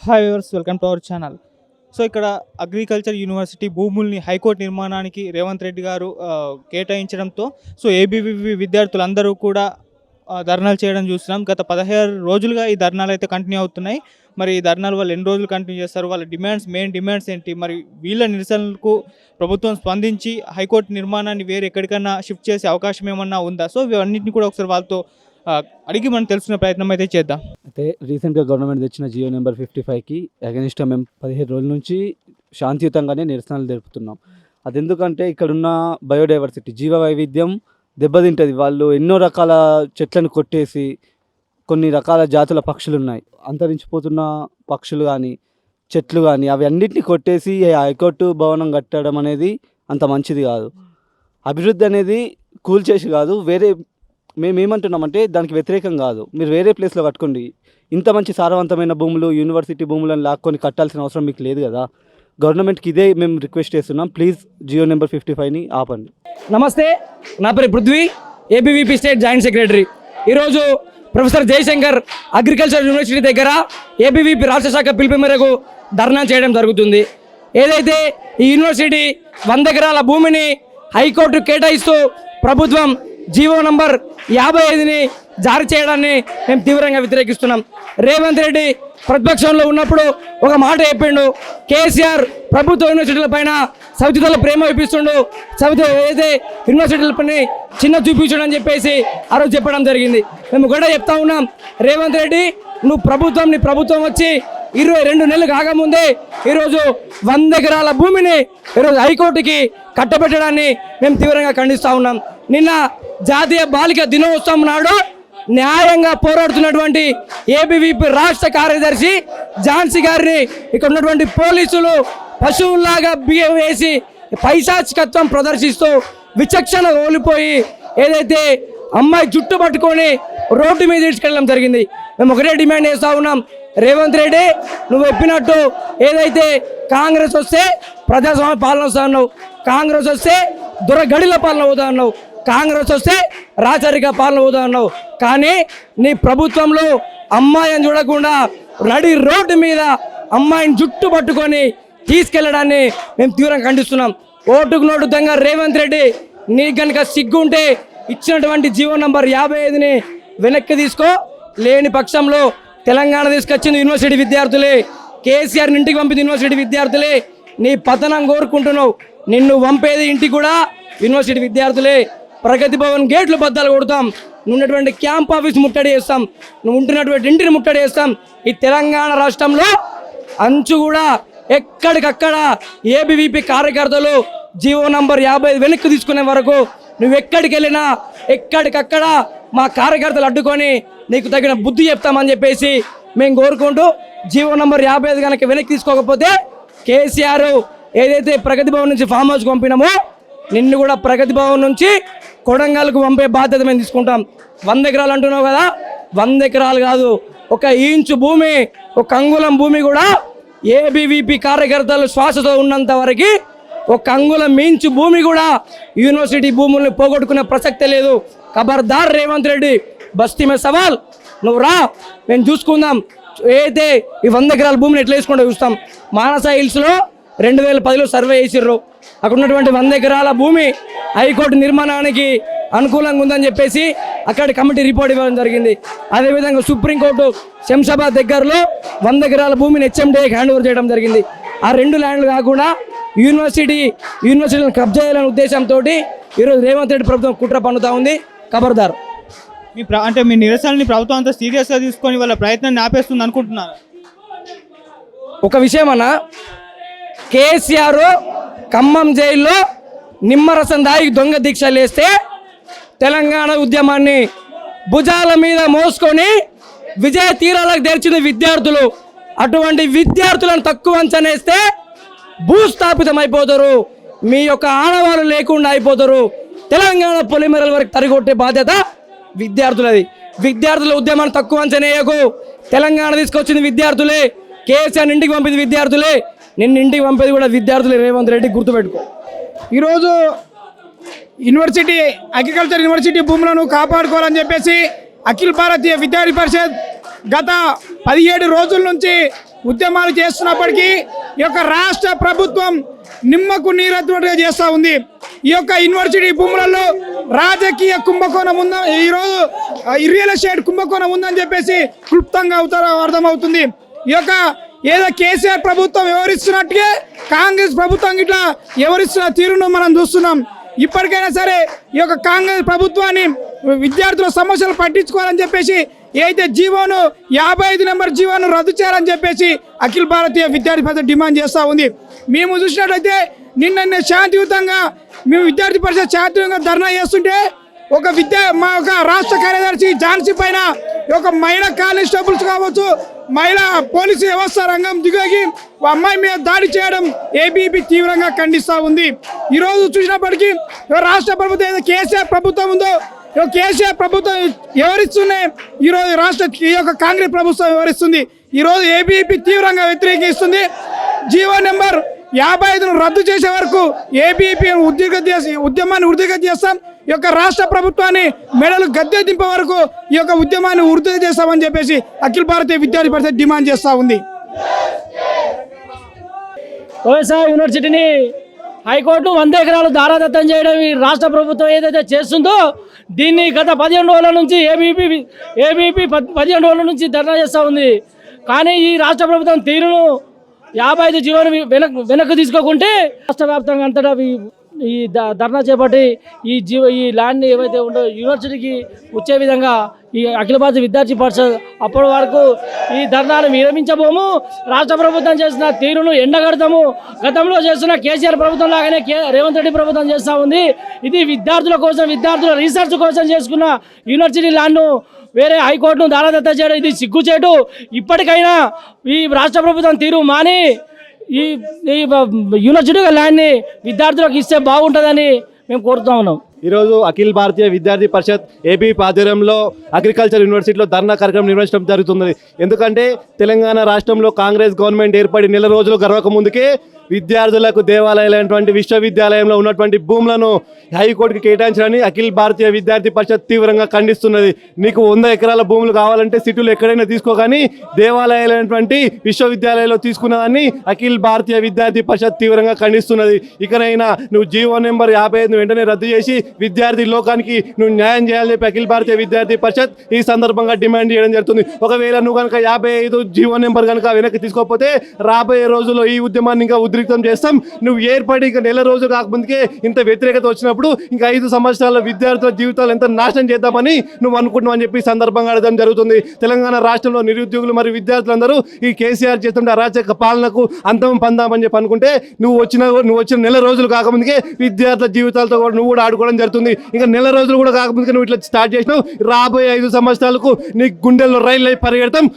Hi viewers, welcome to our channel. So ఇక్కడ agriculture university భూముల్ని high court నిర్మాణానికి రేవంత్ రెడ్డి గారు కేటాయించడంతో సో ఏబీవీపీ విద్యార్థులందరూ కూడా ధర్నాలు చేయడం చూస్తున్నాం. గత 16 రోజులుగా ఈ ధర్నాలు అయితే కంటిన్యూ అవుతున్నాయి. మరి ఈ ధర్నాలు వాళ్ళు ఎన్ని రోజులు కంటిన్యూ చేస్తారు, వాళ్ళ మెయిన్ డిమాండ్స్ ఏంటి, మరి వీళ్ళ నిరసనలకు ప్రభుత్వం స్పందించి హైకోర్టు నిర్మాణాన్ని వేరే ఎక్కడికైనా షిఫ్ట్ చేసే అవకాశం ఏమన్నా ఉందా? సో ఇవన్నింటినీ కూడా ఒకసారి వాళ్ళతో అడిగి మనం తెలుసుకునే ప్రయత్నం అయితే చేద్దాం. అయితే రీసెంట్గా గవర్నమెంట్ తెచ్చిన జియో నెంబర్ 55కి అగెనిస్ట్గా మేము 17 రోజుల నుంచి శాంతియుతంగానే నిరసనలు జరుపుతున్నాం. అది ఎందుకంటే ఇక్కడున్న బయోడైవర్సిటీ జీవ వైవిధ్యం దెబ్బతింటుంది. వాళ్ళు ఎన్నో రకాల చెట్లను కొట్టేసి కొన్ని రకాల జాతుల పక్షులు ఉన్నాయి, అంతరించిపోతున్న పక్షులు కానీ చెట్లు కానీ అవి అన్నింటినీ కొట్టేసి హైకోర్టు భవనం కట్టడం అనేది అంత మంచిది కాదు. అభివృద్ధి అనేది కూల్చేసి కాదు, వేరే మేమేమంటున్నామంటే దానికి వ్యతిరేకం కాదు, మీరు వేరే ప్లేస్లో కట్టుకోండి. ఇంత మంచి సారవంతమైన భూములు యూనివర్సిటీ భూములను లాక్కొని కట్టాల్సిన అవసరం మీకు లేదు కదా. గవర్నమెంట్కి ఇదే మేము రిక్వెస్ట్ చేస్తున్నాం, ప్లీజ్ జియో నెంబర్ 55ని ఆపండి. నమస్తే, నా పేరు Prithvi, ABVP state joint secretary. ఈరోజు ప్రొఫెసర్ జయశంకర్ అగ్రికల్చర్ యూనివర్సిటీ దగ్గర ఏబీవీపీ రాష్ట్ర శాఖ పిలుపు మేరకు ధర్నా చేయడం జరుగుతుంది. ఏదైతే ఈ యూనివర్సిటీ 100 ఎకరాల భూమిని హైకోర్టు కేటాయిస్తూ ప్రభుత్వం జీవో నంబర్ 55ని జారీ చేయడాన్ని మేము తీవ్రంగా వ్యతిరేకిస్తున్నాం. రేవంత్ రెడ్డి ప్రతిపక్షంలో ఉన్నప్పుడు ఒక మాట చెప్పిండు, కేసీఆర్ ప్రభుత్వ యూనివర్సిటీల పైన సవితల ప్రేమ చూపిస్తుండు, ఏదైతే యూనివర్సిటీలపై చిన్న చూపించడం అని చెప్పేసి ఆ రోజు చెప్పడం జరిగింది. మేము కూడా చెప్తా ఉన్నాం, రేవంత్ రెడ్డి నువ్వు ప్రభుత్వం వచ్చి 22 నెలలు కాకముందే ఈరోజు 100 ఎకరాల భూమిని ఈరోజు హైకోర్టుకి కట్టబెట్టడాన్ని మేము తీవ్రంగా ఖండిస్తూ ఉన్నాం. నిన్న జాతీయ బాలిక దినోత్సవం నాడు న్యాయంగా పోరాడుతున్నటువంటి ఏబీవీపీ రాష్ట్ర కార్యదర్శి ఝాన్సీ గారిని ఇక్కడ ఉన్నటువంటి పోలీసులు పశువుల్లాగా బిహేవ్ చేసి పైశాచికత్వం ప్రదర్శిస్తూ విచక్షణ కోల్పోయి ఏదైతే అమ్మాయి జుట్టు పట్టుకొని రోడ్డు మీద తీసుకెళ్ళడం జరిగింది. మేము ఒకటే డిమాండ్ చేస్తూ ఉన్నాం, రేవంత్ రెడ్డి నువ్వు చెప్పినట్టు ఏదైతే కాంగ్రెస్ వస్తే ప్రజాస్వామ్య పాలన వస్తా అన్నావు, కాంగ్రెస్ వస్తే దురగడిల పాలన అవుతా అన్నావు, కాంగ్రెస్ వస్తే రాచరిక పాలన అవుతా అన్నావు. కానీ నీ ప్రభుత్వంలో అమ్మాయిని చూడకుండా నడి రోడ్డు మీద అమ్మాయిని జుట్టు పట్టుకొని తీసుకెళ్లడాన్ని మేము తీవ్రంగా ఖండిస్తున్నాం. ఓటుకు నోటు దొంగ రేవంత్ రెడ్డి, నీకు కనుక సిగ్గుంటే ఇచ్చినటువంటి జీవో నంబర్ 55ని వెనక్కి తీసుకో. లేని పక్షంలో తెలంగాణ తీసుకొచ్చింది యూనివర్సిటీ విద్యార్థులే, కేసీఆర్ని ఇంటికి పంపింది యూనివర్సిటీ విద్యార్థులే. నీ పతనం కోరుకుంటున్నావు, నిన్ను పంపేది ఇంటికి కూడా యూనివర్సిటీ విద్యార్థులే. ప్రగతి భవన్ గేట్లు బద్దలు కొడతాం, నువ్వు ఉన్నటువంటి క్యాంప్ ఆఫీస్ ముట్టడి చేస్తాం, నువ్వు ఉంటున్నటువంటి ఇంటిని ముట్టడి చేస్తాం. ఈ తెలంగాణ రాష్ట్రంలో అంచు కూడా ఎక్కడికక్కడ ఏబీవీపీ కార్యకర్తలు జీవో నంబర్ 55 వెనక్కి తీసుకునే వరకు నువ్వు ఎక్కడికి వెళ్ళినా ఎక్కడికక్కడ మా కార్యకర్తలు అడ్డుకొని నీకు తగిన బుద్ధి చెప్తామని చెప్పేసి మేము కోరుకుంటూ జీవో నంబర్ 55 కనుక వెనక్కి తీసుకోకపోతే కేసీఆర్ ఏదైతే ప్రగతి భవన్ నుంచి ఫామ్ హౌస్కి పంపినామో నిన్ను కూడా ప్రగతి భవన్ నుంచి కొడంగల్కు పంపే బాధ్యత మేము తీసుకుంటాం. 100 ఎకరాలు అంటున్నావు కదా, 100 ఎకరాలు కాదు, 1 ఇంచు భూమి, 1 అంగుళం భూమి కూడా ఏబీవీపీ కార్యకర్తలు శ్వాసతో ఉన్నంత వరకు 1 అంగుళం ఇంచు భూమి కూడా యూనివర్సిటీ భూముల్ని పోగొట్టుకునే ప్రసక్తే లేదు. ఖబర్దార్ రేవంత్ రెడ్డి, బస్తీ మే సవాల్, నువ్వు రా, మేము చూసుకుందాం. అయితే ఈ 100 ఎకరాల భూమిని ఎట్లా వేసుకుంటూ చూస్తాం. మానస హిల్స్లో 2010లో సర్వే చేసిర్రు, అక్కడ ఉన్నటువంటి 100 ఎకరాల భూమి హైకోర్టు నిర్మాణానికి అనుకూలంగా ఉందని చెప్పేసి అక్కడ కమిటీ రిపోర్ట్ ఇవ్వడం జరిగింది. అదేవిధంగా సుప్రీంకోర్టు శంషాబాద్ దగ్గరలో 100 ఎకరాల భూమిని హెచ్ఎండిఏకి హ్యాండ్ ఓవర్ చేయడం జరిగింది. ఆ 2 ల్యాండ్లు కాకుండా యూనివర్సిటీలను కబ్జా చేయాలనే ఉద్దేశంతో ఈరోజు రేవంత్ రెడ్డి ప్రభుత్వం కుట్ర పన్నుతా ఉంది. ఖబర్దార్. అంటే మీ నిరసనని ప్రభుత్వం అంతా సీరియస్గా తీసుకొని వాళ్ళ ప్రయత్నాన్ని ఆపేస్తుంది అనుకుంటున్నారు. ఒక విషయం అన్న, కేసీఆర్ ఖమ్మం జైల్లో నిమ్మరసం దాగి దొంగ దీక్షలు వేస్తే తెలంగాణ ఉద్యమాన్ని భుజాల మీద మోసుకొని విజయ తీరాలకు తెరిచిన విద్యార్థులు, అటువంటి విద్యార్థులను తక్కువ అంచనేస్తే భూస్థాపితం అయిపోతారు, మీ యొక్క ఆనవాళ్ళు లేకుండా అయిపోతారు. తెలంగాణ పొలిమేరల వరకు తరిగొట్టే బాధ్యత విద్యార్థులది. విద్యార్థుల ఉద్యమాన్ని తక్కువ అంచనేయకు. తెలంగాణ తీసుకొచ్చింది విద్యార్థులే, కేసీఆర్ ఇంటికి పంపింది విద్యార్థులే, నిన్ను ఇంటికి పంపేది కూడా విద్యార్థులే. రేవంత్ రెడ్డి గుర్తుపెట్టుకో. ఈరోజు యూనివర్సిటీ అగ్రికల్చర్ యూనివర్సిటీ భూములను కాపాడుకోవాలని చెప్పేసి అఖిల భారతీయ విద్యార్థి పరిషత్ గత 17 రోజుల నుంచి ఉద్యమాలు చేస్తున్నప్పటికీ ఈ యొక్క రాష్ట్ర ప్రభుత్వం నిమ్మకు నీరెత్తినట్టుగా చేస్తూ ఉంది. ఈ యొక్క యూనివర్సిటీ భూములలో రాజకీయ కుంభకోణం ఉందా, ఈరోజు రియల్ ఎస్టేట్ కుంభకోణం ఉందని చెప్పేసి క్లుప్తంగా అర్థమవుతుంది. ఈ యొక్క ఏదో కేసీఆర్ ప్రభుత్వం వ్యవహరిస్తున్నట్టుగా కాంగ్రెస్ ప్రభుత్వం ఇట్లా వ్యవహరిస్తున్న తీరును మనం చూస్తున్నాం. ఇప్పటికైనా సరే ఈ యొక్క కాంగ్రెస్ ప్రభుత్వాన్ని విద్యార్థుల సమస్యలు పట్టించుకోవాలని చెప్పేసి ఏదైతే జీవోను 55 నెంబర్ జీవోను రద్దు చేయాలని చెప్పేసి అఖిల భారతీయ విద్యార్థి పరిషత్ డిమాండ్ చేస్తూ ఉంది. మేము చూసినట్లయితే నిన్న శాంతియుతంగా మేము విద్యార్థి పరిషత్ శాంతియుతంగా ధర్నా చేస్తుంటే మా ఒక రాష్ట్ర కార్యదర్శి ఝాన్సీ పైన ఒక మహిళా కానిస్టేబుల్స్ కావచ్చు, మహిళా పోలీసు వ్యవస్థ రంగం దిగి అమ్మాయి మీద దాడి చేయడం ఏబీవీపీ తీవ్రంగా ఖండిస్తూ ఉంది. ఈరోజు చూసినప్పటికీ రాష్ట్ర ప్రభుత్వం ఏదో కేసీఆర్ ప్రభుత్వం ఉందో కేసీఆర్ ప్రభుత్వం వివరిస్తున్నాయి, ఈరోజు ఈ యొక్క కాంగ్రెస్ ప్రభుత్వం వివరిస్తుంది. ఈరోజు ఏబీవీపీ తీవ్రంగా వ్యతిరేకిస్తుంది. జీవో నెంబర్ 55ను రద్దు చేసే వరకు ఏబీవీపీ ఉద్యమాన్ని ఉధృతం చేస్తాం. ఈ యొక్క రాష్ట్ర ప్రభుత్వాన్ని మెడలు గద్దె దింపే వరకు ఈ యొక్క ఉద్యమాన్ని ఉధృతం చేస్తామని చెప్పేసి అఖిల భారతీయ విద్యార్థి పరిషత్ డిమాండ్ చేస్తూ ఉంది. వ్యవసాయ యూనివర్సిటీని హైకోర్టు 100 ఎకరాలు దారాదత్తం చేయడం ఈ రాష్ట్ర ప్రభుత్వం ఏదైతే చేస్తుందో దీన్ని గత 15 రోజుల నుంచి ఏబీవీపీ 15 రోజుల నుంచి ధర్నా చేస్తూ ఉంది. కానీ ఈ రాష్ట్ర ప్రభుత్వం తీరును 55 జీవోను వెనక్కి తీసుకోకుంటే రాష్ట్ర వ్యాప్తంగా అంతటా ఈ ధర్నా చేపట్టి ఈ ల్యాండ్ని ఏవైతే ఉందో యూనివర్సిటీకి వచ్చే విధంగా ఈ అఖిల భారత విద్యార్థి పరిషత్ అప్పటి వరకు ఈ ధర్నాను విరమించబోము. రాష్ట్ర ప్రభుత్వం చేసిన తీరును ఎండగడతాము. గతంలో చేస్తున్న కేసీఆర్ ప్రభుత్వం లాగానే రేవంత్ రెడ్డి ప్రభుత్వం చేస్తూ ఉంది. ఇది విద్యార్థుల కోసం, విద్యార్థుల రీసెర్చ్ కోసం చేసుకున్న యూనివర్సిటీ ల్యాండ్ను వేరే హైకోర్టును దారాదత్త చేయడం ఇది సిగ్గుచేటు. ఇప్పటికైనా ఈ రాష్ట్ర ప్రభుత్వం తీరు మాని ఈ యూనివర్సిటీ ల్యాండ్ని విద్యార్థులకు ఇస్తే బాగుంటుందని మేము కోరుతా ఉన్నాం. ఈరోజు అఖిల భారతీయ విద్యార్థి పరిషత్ ఏబీవీపీ ఆధ్వర్యంలో అగ్రికల్చర్ యూనివర్సిటీలో ధర్నా కార్యక్రమం నిర్వహించడం జరుగుతుంది. ఎందుకంటే తెలంగాణ రాష్ట్రంలో కాంగ్రెస్ గవర్నమెంట్ ఏర్పడి నెల రోజులు గడవక ముందుకే విద్యార్థులకు దేవాలయాలైనటువంటి విశ్వవిద్యాలయంలో ఉన్నటువంటి భూములను హైకోర్టుకి కేటాయించాలని అఖిల భారతీయ విద్యార్థి పరిషత్ తీవ్రంగా ఖండిస్తున్నది. నీకు 100 ఎకరాల భూములు కావాలంటే సిటీలు ఎక్కడైనా తీసుకోగాని దేవాలయాలైనటువంటి విశ్వవిద్యాలయంలో తీసుకున్నదాన్ని అఖిల భారతీయ విద్యార్థి పరిషత్ తీవ్రంగా ఖండిస్తున్నది. ఇకనైనా నువ్వు జీవో నెంబర్ 55 వెంటనే రద్దు చేసి విద్యార్థి లోకానికి నువ్వు న్యాయం చేయాలని చెప్పి అఖిల భారతీయ విద్యార్థి పరిషత్ ఈ సందర్భంగా డిమాండ్ చేయడం జరుగుతుంది. ఒకవేళ నువ్వు కనుక 55 జీవో నెంబర్ కనుక వెనక్కి తీసుకోకపోతే రాబోయే రోజుల్లో ఈ ఉద్యమాన్ని ఇంకా ఉద్రిక్తం చేస్తాం. నువ్వు ఏర్పడి ఇంకా నెల రోజులు కాకముందుకే ఇంత వ్యతిరేకత వచ్చినప్పుడు ఇంకా 5 సంవత్సరాల విద్యార్థుల జీవితాలు ఎంత నాశనం చేద్దామని నువ్వు అనుకుంటున్నావు అని చెప్పి సందర్భంగా అడగడం జరుగుతుంది. తెలంగాణ రాష్ట్రంలో నిరుద్యోగులు మరియు విద్యార్థులందరూ ఈ కేసీఆర్ చేస్తుంటే అరాచక పాలనకు అంతం పొందామని చెప్పి అనుకుంటే నువ్వు వచ్చిన నెల రోజులు కాకముందుకే విద్యార్థుల జీవితాలతో కూడా నువ్వు కూడా ఆడుకోవడం జరుగుతుంది. ఇంకా నెల రోజులు కూడా కాకముందుకే నువ్వు ఇట్లా స్టార్ట్ చేసినావు. రాబోయే 5 సంవత్సరాలకు నీ గుండెల్లో రైలు పరిగెడతాం.